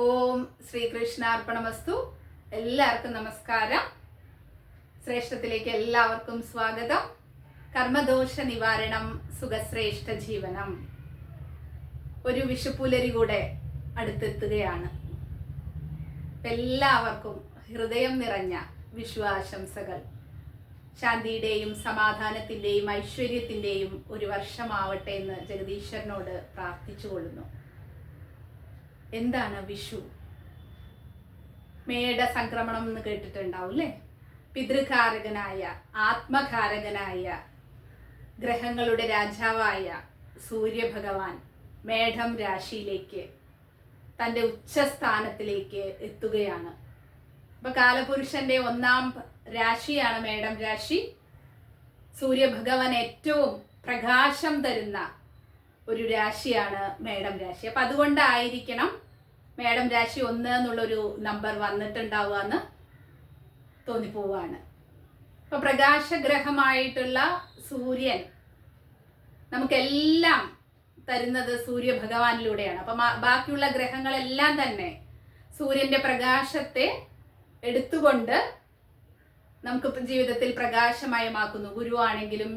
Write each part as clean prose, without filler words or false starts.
ഓം ശ്രീകൃഷ്ണാർപ്പണമസ്തു. എല്ലാവർക്കും നമസ്കാരം. ശ്രേഷ്ഠത്തിലേക്ക് എല്ലാവർക്കും സ്വാഗതം. കർമ്മദോഷ നിവാരണം, സുഖശ്രേഷ്ഠ ജീവനം. ഒരു വിഷുപ്പുലരി കൂടെ അടുത്തെത്തുകയാണ്. എല്ലാവർക്കും ഹൃദയം നിറഞ്ഞ വിഷു ആശംസകൾ. ശാന്തിയുടെയും സമാധാനത്തിന്റെയും ഐശ്വര്യത്തിന്റെയും ഒരു വർഷമാവട്ടെ എന്ന് ജഗദീശ്വരനോട് പ്രാർത്ഥിച്ചുകൊള്ളുന്നു. എന്താണ് വിഷു? മേട സംക്രമണം എന്ന് കേട്ടിട്ടുണ്ടാവും അല്ലേ? പിതൃകാരകനായ, ആത്മകാരകനായ, ഗ്രഹങ്ങളുടെ രാജാവായ സൂര്യഭഗവാൻ മേടം രാശിയിലേക്ക്, തൻ്റെ ഉച്ചസ്ഥാനത്തിലേക്ക് എത്തുകയാണ്. അപ്പൊ കാലപുരുഷന്റെ ഒന്നാം രാശിയാണ് മേടം രാശി. സൂര്യഭഗവാൻ ഏറ്റവും പ്രകാശം തരുന്ന ഒരു രാശിയാണ് മേടം രാശി. അപ്പൊ അതുകൊണ്ടായിരിക്കണം മേടം രാശി 1 എന്നുള്ളൊരു നമ്പർ വന്നിട്ടുണ്ടാവുക എന്ന് തോന്നിപ്പോവാണ്. അപ്പൊ പ്രകാശഗ്രഹമായിട്ടുള്ള സൂര്യൻ നമുക്കെല്ലാം തരുന്നത് സൂര്യഭഗവാനിലൂടെയാണ്. അപ്പൊ ബാക്കിയുള്ള ഗ്രഹങ്ങളെല്ലാം തന്നെ സൂര്യന്റെ പ്രകാശത്തെ എടുത്തുകൊണ്ട് നമുക്ക് ജീവിതത്തിൽ പ്രകാശമയമാക്കുന്നു. ഗുരുവാണെങ്കിലും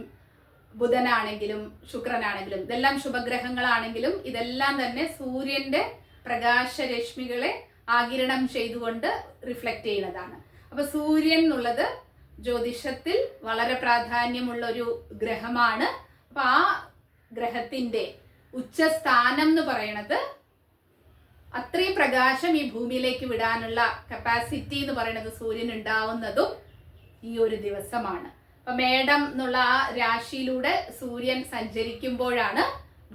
ബുധനാണെങ്കിലും ശുക്രനാണെങ്കിലും ഇതെല്ലാം ശുഭഗ്രഹങ്ങളാണെങ്കിലും ഇതെല്ലാം തന്നെ സൂര്യന്റെ പ്രകാശരശ്മികളെ ആഗിരണം ചെയ്തുകൊണ്ട് റിഫ്ലക്റ്റ് ചെയ്യുന്നതാണ്. അപ്പൊ സൂര്യൻ എന്നുള്ളത് ജ്യോതിഷത്തിൽ വളരെ പ്രാധാന്യമുള്ള ഒരു ഗ്രഹമാണ്. അപ്പൊ ആ ഗ്രഹത്തിന്റെ ഉച്ചസ്ഥാനം എന്ന് പറയുന്നത് അത്രയും പ്രകാശം ഈ ഭൂമിയിലേക്ക് വിടാനുള്ള കപ്പാസിറ്റി എന്ന് പറയുന്നത് സൂര്യൻ ഉണ്ടാവുന്നതും ഈ ഒരു ദിവസമാണ്. അപ്പൊ മേടം എന്നുള്ള ആ രാശിയിലൂടെ സൂര്യൻ സഞ്ചരിക്കുമ്പോഴാണ്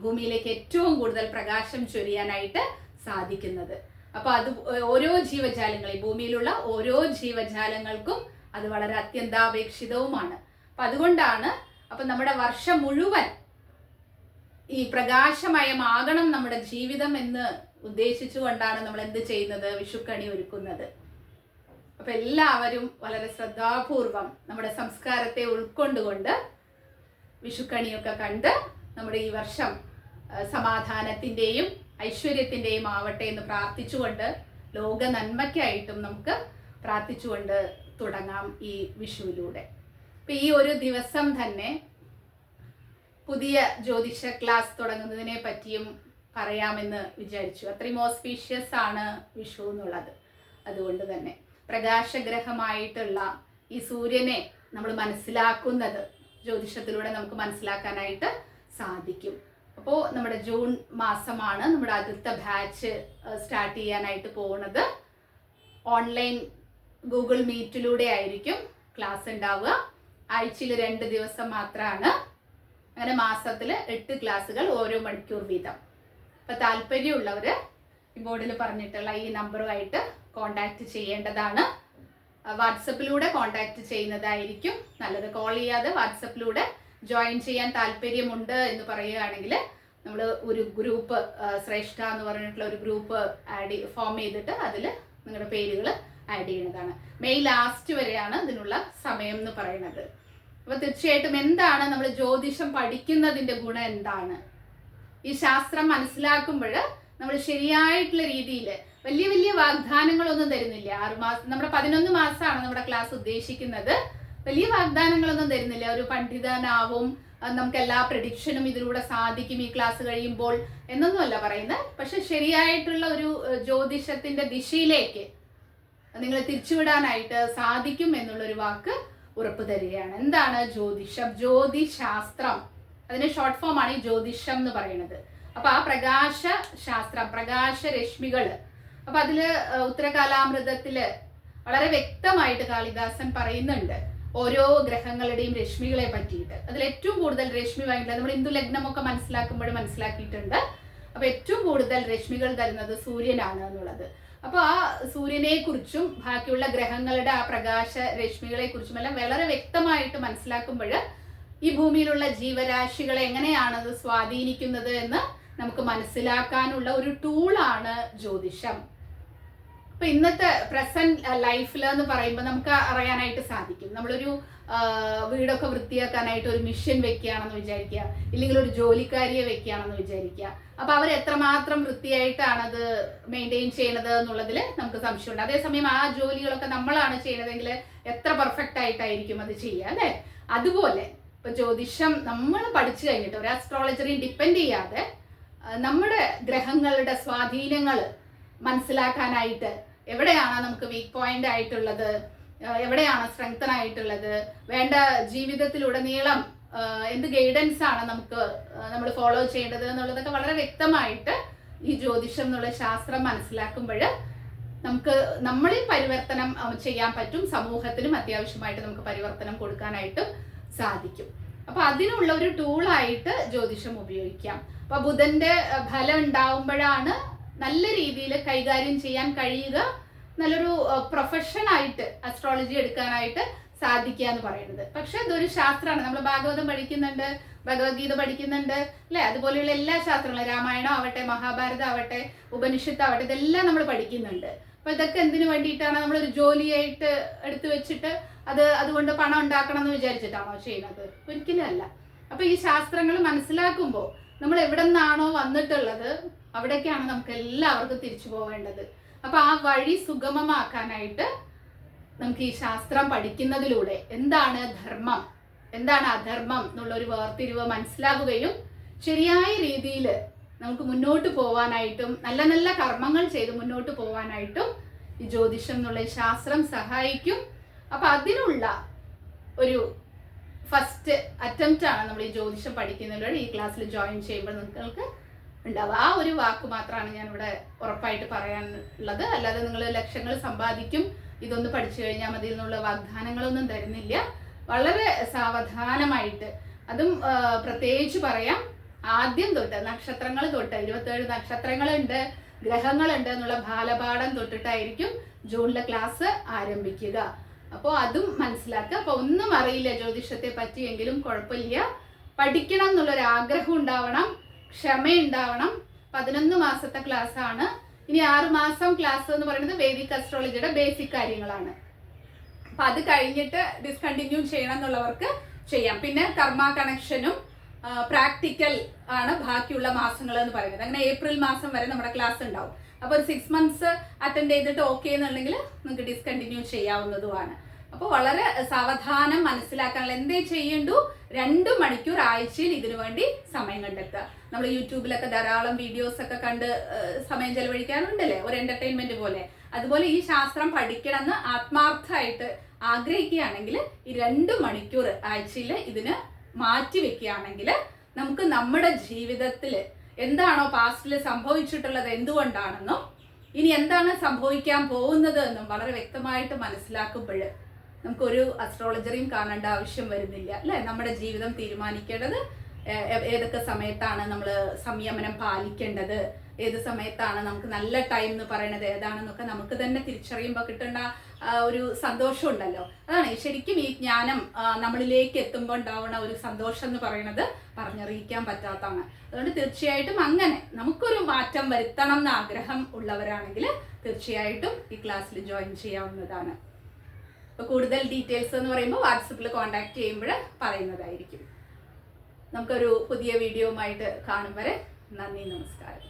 ഭൂമിയിലേക്ക് ഏറ്റവും കൂടുതൽ പ്രകാശം ചൊരിയാനായിട്ട് സാധിക്കുന്നത്. അപ്പൊ അത് ഓരോ ജീവജാലങ്ങളെയും, ഭൂമിയിലുള്ള ഓരോ ജീവജാലങ്ങൾക്കും അത് വളരെ അത്യന്താപേക്ഷിതവുമാണ്. അപ്പൊ അതുകൊണ്ടാണ് അപ്പൊ നമ്മുടെ വർഷം മുഴുവൻ ഈ പ്രകാശമയമാകണം നമ്മുടെ ജീവിതം എന്ന് ഉദ്ദേശിച്ചുകൊണ്ടാണ് നമ്മൾ എന്ത് ചെയ്യുന്നത്? വിഷുക്കണി ഒരുക്കുന്നത്. അപ്പൊ എല്ലാവരും വളരെ ശ്രദ്ധാപൂർവം നമ്മുടെ സംസ്കാരത്തെ ഉൾക്കൊണ്ടുകൊണ്ട് വിഷുക്കണിയൊക്കെ കണ്ട് നമ്മുടെ ഈ വർഷം സമാധാനത്തിന്റെയും ഐശ്വര്യത്തിന്റെയും ആവട്ടെ എന്ന് പ്രാർത്ഥിച്ചുകൊണ്ട്, ലോക നന്മയ്ക്കായിട്ടും നമുക്ക് പ്രാർത്ഥിച്ചുകൊണ്ട് തുടങ്ങാം ഈ വിഷുവിലൂടെ. അപ്പൊ ഈ ഒരു ദിവസം തന്നെ പുതിയ ജ്യോതിഷ ക്ലാസ് തുടങ്ങുന്നതിനെ പറ്റിയും പറയാമെന്ന് വിചാരിച്ചു. അത്രയും ഓസ്പീഷ്യസ് ആണ് വിഷു എന്നുള്ളത്. അതുകൊണ്ട് തന്നെ പ്രകാശഗ്രഹമായിട്ടുള്ള ഈ സൂര്യനെ നമ്മൾ മനസ്സിലാക്കുന്നത് ജ്യോതിഷത്തിലൂടെ നമുക്ക് മനസ്സിലാക്കാനായിട്ട് സാധിക്കും. അപ്പോൾ നമ്മുടെ ജൂൺ മാസമാണ് നമ്മുടെ ആദ്യത്തെ ബാച്ച് സ്റ്റാർട്ട് ചെയ്യാനായിട്ട് പോകുന്നത്. ഓൺലൈൻ ഗൂഗിൾ മീറ്റിലൂടെ ആയിരിക്കും ക്ലാസ് ഉണ്ടാവുക. ആഴ്ചയിൽ 2 ദിവസം മാത്രമാണ്. അങ്ങനെ മാസത്തിൽ 8 ക്ലാസ്സുകൾ, ഓരോ മണിക്കൂർ വീതം. അപ്പൊ താല്പര്യമുള്ളവര് ഈ ബോർഡിൽ പറഞ്ഞിട്ടുള്ള ഈ നമ്പറുമായിട്ട് കോണ്ടാക്ട് ചെയ്യേണ്ടതാണ്. വാട്സപ്പിലൂടെ കോണ്ടാക്ട് ചെയ്യുന്നതായിരിക്കും നല്ലത്. കോൾ ചെയ്യാതെ വാട്സപ്പിലൂടെ ജോയിൻ ചെയ്യാൻ താല്പര്യമുണ്ട് എന്ന് പറയുകയാണെങ്കിൽ നമ്മൾ ഒരു ഗ്രൂപ്പ്, ശ്രേഷ്ഠ എന്ന് പറഞ്ഞിട്ടുള്ള ഒരു ഗ്രൂപ്പ് ഫോം ചെയ്തിട്ട് അതിൽ നിങ്ങളുടെ പേരുകൾ ആഡ് ചെയ്യുന്നതാണ്. മെയ് ലാസ്റ്റ് വരെയാണ് ഇതിനുള്ള സമയം എന്ന് പറയുന്നത്. അപ്പൊ തീർച്ചയായിട്ടും എന്താണ് നമ്മൾ ജ്യോതിഷം പഠിക്കുന്നതിന്റെ ഗുണം എന്താണ്? ഈ ശാസ്ത്രം മനസ്സിലാക്കുമ്പോൾ നമ്മൾ ശരിയായിട്ടുള്ള രീതിയിൽ വലിയ വലിയ വാഗ്ദാനങ്ങളൊന്നും തരുന്നില്ല. 6 മാസം, നമ്മുടെ 11 മാസമാണ് നമ്മുടെ ക്ലാസ് ഉദ്ദേശിക്കുന്നത്. വലിയ വാഗ്ദാനങ്ങളൊന്നും തരുന്നില്ല. ഒരു പണ്ഡിതനാവും, നമുക്ക് എല്ലാ പ്രഡിക്ഷനും ഇതിലൂടെ സാധിക്കും ഈ ക്ലാസ് കഴിയുമ്പോൾ എന്നൊന്നുമല്ല പറയുന്നത്. പക്ഷെ ശരിയായിട്ടുള്ള ഒരു ജ്യോതിഷത്തിന്റെ ദിശയിലേക്ക് നിങ്ങളെ തിരിച്ചുവിടാനായിട്ട് സാധിക്കും എന്നുള്ളൊരു വാക്ക് ഉറപ്പു തരികയാണ്. എന്താണ് ജ്യോതിഷം? ജ്യോതിശാസ്ത്രം, അതിന്റെ ഷോർട്ട് ഫോം ആണ് ഈ ജ്യോതിഷം എന്ന് പറയുന്നത്. അപ്പൊ ആ പ്രകാശ ശാസ്ത്രം, പ്രകാശരശ്മികള്, അപ്പൊ അതില് ഉത്തരകാലാമൃതത്തില് വളരെ വ്യക്തമായിട്ട് കാളിദാസൻ പറയുന്നുണ്ട് ഓരോ ഗ്രഹങ്ങളുടെയും രശ്മികളെ പറ്റിയിട്ട്. അതിൽ ഏറ്റവും കൂടുതൽ രശ്മി വാങ്ങിയിട്ട് നമ്മൾ ഹിന്ദു ലഗ്നമൊക്കെ മനസ്സിലാക്കുമ്പോഴും മനസ്സിലാക്കിയിട്ടുണ്ട്. അപ്പൊ ഏറ്റവും കൂടുതൽ രശ്മികൾ തരുന്നത് സൂര്യനാണ് എന്നുള്ളത്. അപ്പൊ ആ സൂര്യനെ കുറിച്ചും ബാക്കിയുള്ള ഗ്രഹങ്ങളുടെ ആ പ്രകാശ രശ്മികളെ കുറിച്ചും എല്ലാം വളരെ വ്യക്തമായിട്ട് മനസ്സിലാക്കുമ്പോൾ ഈ ഭൂമിയിലുള്ള ജീവരാശികളെ എങ്ങനെയാണ് അത് സ്വാധീനിക്കുന്നത് എന്ന് നമുക്ക് മനസ്സിലാക്കാനുള്ള ഒരു ടൂളാണ് ജ്യോതിഷം. ഇപ്പൊ ഇന്നത്തെ പ്രസന്റ് ലൈഫിൽ എന്ന് പറയുമ്പോൾ നമുക്ക് അറിയാനായിട്ട് സാധിക്കും. നമ്മളൊരു വീടൊക്കെ വൃത്തിയാക്കാനായിട്ട് ഒരു മിഷൻ വെക്കുകയാണെന്ന് വിചാരിക്കുക, ഇല്ലെങ്കിൽ ഒരു ജോലിക്കാരിയെ വെക്കുകയാണെന്ന് വിചാരിക്കുക. അപ്പൊ അവർ എത്രമാത്രം വൃത്തിയായിട്ടാണ് അത് മെയിൻറ്റെയിൻ ചെയ്യണത് എന്നുള്ളതിൽ നമുക്ക് സംശയമുണ്ട്. അതേസമയം ആ ജോലികളൊക്കെ നമ്മളാണ് ചെയ്യണതെങ്കിൽ എത്ര പെർഫെക്റ്റ് ആയിട്ടായിരിക്കും അത് ചെയ്യുക, അല്ലെ? അതുപോലെ ഇപ്പൊ ജ്യോതിഷം നമ്മൾ പഠിച്ചു കഴിഞ്ഞിട്ട് ഒരു അസ്ട്രോളജറി ഡിപ്പെൻഡ് ചെയ്യാതെ നമ്മുടെ ഗ്രഹങ്ങളുടെ സ്വാധീനങ്ങൾ മനസ്സിലാക്കാനായിട്ട് എവിടെയാണ് നമുക്ക് വീക്ക് പോയിന്റ് ആയിട്ടുള്ളത്, എവിടെയാണ് സ്ട്രെങ്തൻ ആയിട്ടുള്ളത്, വേണ്ട ജീവിതത്തിലുടനീളം എന്ത് ഗൈഡൻസ് ആണ് നമ്മൾ ഫോളോ ചെയ്യേണ്ടത് എന്നുള്ളതൊക്കെ വളരെ വ്യക്തമായിട്ട് ഈ ജ്യോതിഷം എന്നുള്ള ശാസ്ത്രം മനസ്സിലാക്കുമ്പോൾ നമുക്ക് നമ്മളിൽ പരിവർത്തനം ചെയ്യാൻ പറ്റും. സമൂഹത്തിനും അത്യാവശ്യമായിട്ട് നമുക്ക് പരിവർത്തനം കൊടുക്കാനായിട്ടും സാധിക്കും. അപ്പൊ അതിനുള്ള ഒരു ടൂളായിട്ട് ജ്യോതിഷം ഉപയോഗിക്കാം. അപ്പൊ ബുധന്റെ ഫലം ഉണ്ടാവുമ്പോഴാണ് നല്ല രീതിയിൽ കൈകാര്യം ചെയ്യാൻ കഴിയുക, നല്ലൊരു പ്രൊഫഷനായിട്ട് അസ്ട്രോളജി എടുക്കാനായിട്ട് സാധിക്കുക എന്ന് പറയുന്നത്. പക്ഷെ ഇതൊരു ശാസ്ത്രമാണ്. നമ്മൾ ഭാഗവതം പഠിക്കുന്നുണ്ട്, ഭഗവത്ഗീത പഠിക്കുന്നുണ്ട്, അല്ലെ? അതുപോലെയുള്ള എല്ലാ ശാസ്ത്രങ്ങളും, രാമായണം ആവട്ടെ, മഹാഭാരതം ആവട്ടെ, ഉപനിഷത്ത് ആവട്ടെ, ഇതെല്ലാം നമ്മൾ പഠിക്കുന്നുണ്ട്. അപ്പൊ ഇതൊക്കെ എന്തിനു വേണ്ടിയിട്ടാണ്? നമ്മളൊരു ജോലിയായിട്ട് എടുത്തു വെച്ചിട്ട് അതുകൊണ്ട് പണം ഉണ്ടാക്കണം എന്ന് വിചാരിച്ചിട്ടാണോ ചെയ്യുന്നത്? ഒരിക്കലും അല്ല. അപ്പൊ ഈ ശാസ്ത്രങ്ങൾ മനസ്സിലാക്കുമ്പോൾ നമ്മൾ എവിടെ നിന്നാണോ വന്നിട്ടുള്ളത് അവിടേക്കാണ് നമുക്ക് എല്ലാവർക്കും തിരിച്ചു പോവേണ്ടത്. അപ്പൊ ആ വഴി സുഗമമാക്കാനായിട്ട് നമുക്ക് ഈ ശാസ്ത്രം പഠിക്കുന്നതിലൂടെ എന്താണ് ധർമ്മം, എന്താണ് അധർമ്മം എന്നുള്ള ഒരു വേർതിരിവ് മനസ്സിലാവുകയും ശരിയായ രീതിയിൽ നമുക്ക് മുന്നോട്ട് പോവാനായിട്ടും നല്ല നല്ല കർമ്മങ്ങൾ ചെയ്ത് മുന്നോട്ട് പോവാനായിട്ടും ഈ ജ്യോതിഷം എന്നുള്ള ശാസ്ത്രം സഹായിക്കും. അപ്പൊ അതിനുള്ള ഒരു ഫസ്റ്റ് അറ്റംപ്റ്റ് ആണ് നമ്മൾ ഈ ജ്യോതിഷം പഠിക്കുന്നതിലൂടെ ഈ ക്ലാസ്സിൽ ജോയിൻ ചെയ്യുമ്പോൾ നിങ്ങൾക്ക് ഉണ്ടാവുക. ആ ഒരു വാക്ക് മാത്രമാണ് ഞാൻ ഇവിടെ ഉറപ്പായിട്ട് പറയാനുള്ളത്. അല്ലാതെ നിങ്ങൾ ലക്ഷങ്ങൾ സമ്പാദിക്കും, ഇതൊന്ന് പഠിച്ചു കഴിഞ്ഞാൽ മതി എന്നുള്ള വാഗ്ദാനങ്ങളൊന്നും തരുന്നില്ല. വളരെ സാവധാനമായിട്ട്, അതും പ്രത്യേകിച്ച് പറയാം, ആദ്യം തൊട്ട് നക്ഷത്രങ്ങൾ തൊട്ട് 27 നക്ഷത്രങ്ങളുണ്ട്, ഗ്രഹങ്ങളുണ്ട് എന്നുള്ള ബാലപാഠം തൊട്ടിട്ടായിരിക്കും ജൂണിലെ ക്ലാസ് ആരംഭിക്കുക. അപ്പോൾ അതും മനസ്സിലാക്കുക. അപ്പോൾ ഒന്നും അറിയില്ല ജ്യോതിഷത്തെ പറ്റിയെങ്കിലും കുഴപ്പമില്ല, പഠിക്കണം എന്നുള്ളൊരു ആഗ്രഹം ഉണ്ടാവണം, ക്ഷമയുണ്ടാവണം. 11 മാസത്തെ ക്ലാസ് ആണ്. ഇനി 6 മാസം ക്ലാസ് എന്ന് പറയുന്നത് വേദിക് അസ്ട്രോളജിയുടെ ബേസിക് കാര്യങ്ങളാണ്. അപ്പൊ അത് കഴിഞ്ഞിട്ട് ഡിസ്കണ്ടിന്യൂ ചെയ്യണം എന്നുള്ളവർക്ക് ചെയ്യാം. പിന്നെ കർമ്മ കണക്ഷനും പ്രാക്ടിക്കൽ ആണ് ബാക്കിയുള്ള മാസങ്ങൾ എന്ന് പറയുന്നത്. അങ്ങനെ ഏപ്രിൽ മാസം വരെ നമ്മുടെ ക്ലാസ് ഉണ്ടാവും. അപ്പോൾ ഒരു 6 months അറ്റൻഡ് ചെയ്തിട്ട് ഓക്കെ എന്നുണ്ടെങ്കിൽ നിങ്ങൾക്ക് ഡിസ്കണ്ടിന്യൂ ചെയ്യാവുന്നതുമാണ്. അപ്പോൾ വളരെ സാവധാനം മനസ്സിലാക്കാനുള്ള എന്തേ ചെയ്യണ്ടു, 2 മണിക്കൂർ ആഴ്ചയിൽ ഇതിനു വേണ്ടി സമയം കണ്ടെത്തുക. നമ്മൾ യൂട്യൂബിലൊക്കെ ധാരാളം വീഡിയോസ് ഒക്കെ കണ്ട് സമയം ചെലവഴിക്കാറുണ്ടല്ലേ, ഒരു എന്റർടൈൻമെന്റ് പോലെ. അതുപോലെ ഈ ശാസ്ത്രം പഠിക്കണമെന്ന് ആത്മാർത്ഥമായിട്ട് ആഗ്രഹിക്കുകയാണെങ്കിൽ ഈ 2 മണിക്കൂർ ആഴ്ചയിൽ ഇതിന് മാറ്റി വെക്കുകയാണെങ്കിൽ നമുക്ക് നമ്മുടെ ജീവിതത്തിൽ എന്താണോ പാസ്റ്റിൽ സംഭവിച്ചിട്ടുള്ളത്, എന്തുകൊണ്ടാണെന്നും ഇനി എന്താണ് സംഭവിക്കാൻ പോകുന്നത് എന്നും വളരെ വ്യക്തമായിട്ട് മനസ്സിലാക്കുമ്പോൾ നമുക്കൊരു അസ്ട്രോളജറിയും കാണേണ്ട ആവശ്യം വരുന്നില്ല, അല്ലെ? നമ്മുടെ ജീവിതം തീരുമാനിക്കേണ്ടത് ഏതൊക്കെ സമയത്താണ് നമ്മൾ സംയമനം പാലിക്കേണ്ടത്, ഏത് സമയത്താണ് നമുക്ക് നല്ല ടൈം എന്ന് പറയുന്നത് ഏതാണെന്നൊക്കെ നമുക്ക് തന്നെ തിരിച്ചറിയുമ്പോൾ കിട്ടേണ്ട ഒരു സന്തോഷം ഉണ്ടല്ലോ. അതാണ് ശരിക്കും ഈ ജ്ഞാനം നമ്മളിലേക്ക് എത്തുമ്പോൾ ഉണ്ടാവുന്ന ഒരു സന്തോഷം എന്ന് പറയുന്നത് പറഞ്ഞറിയിക്കാൻ പറ്റാത്തതാണ്. അതുകൊണ്ട് തീർച്ചയായിട്ടും അങ്ങനെ നമുക്കൊരു മാറ്റം വരുത്തണം എന്ന് ആഗ്രഹം ഉള്ളവരാണെങ്കിൽ തീർച്ചയായിട്ടും ഈ ക്ലാസ്സിൽ ജോയിൻ ചെയ്യാവുന്നതാണ്. അപ്പോൾ കൂടുതൽ ഡീറ്റെയിൽസ് എന്ന് പറയുമ്പോൾ വാട്സപ്പിൽ കോൺടാക്ട് ചെയ്യുമ്പോൾ പറയുന്നതായിരിക്കും. നമുക്കൊരു പുതിയ വീഡിയോയുമായിട്ട് കാണും വരെ നന്ദി, നമസ്കാരം.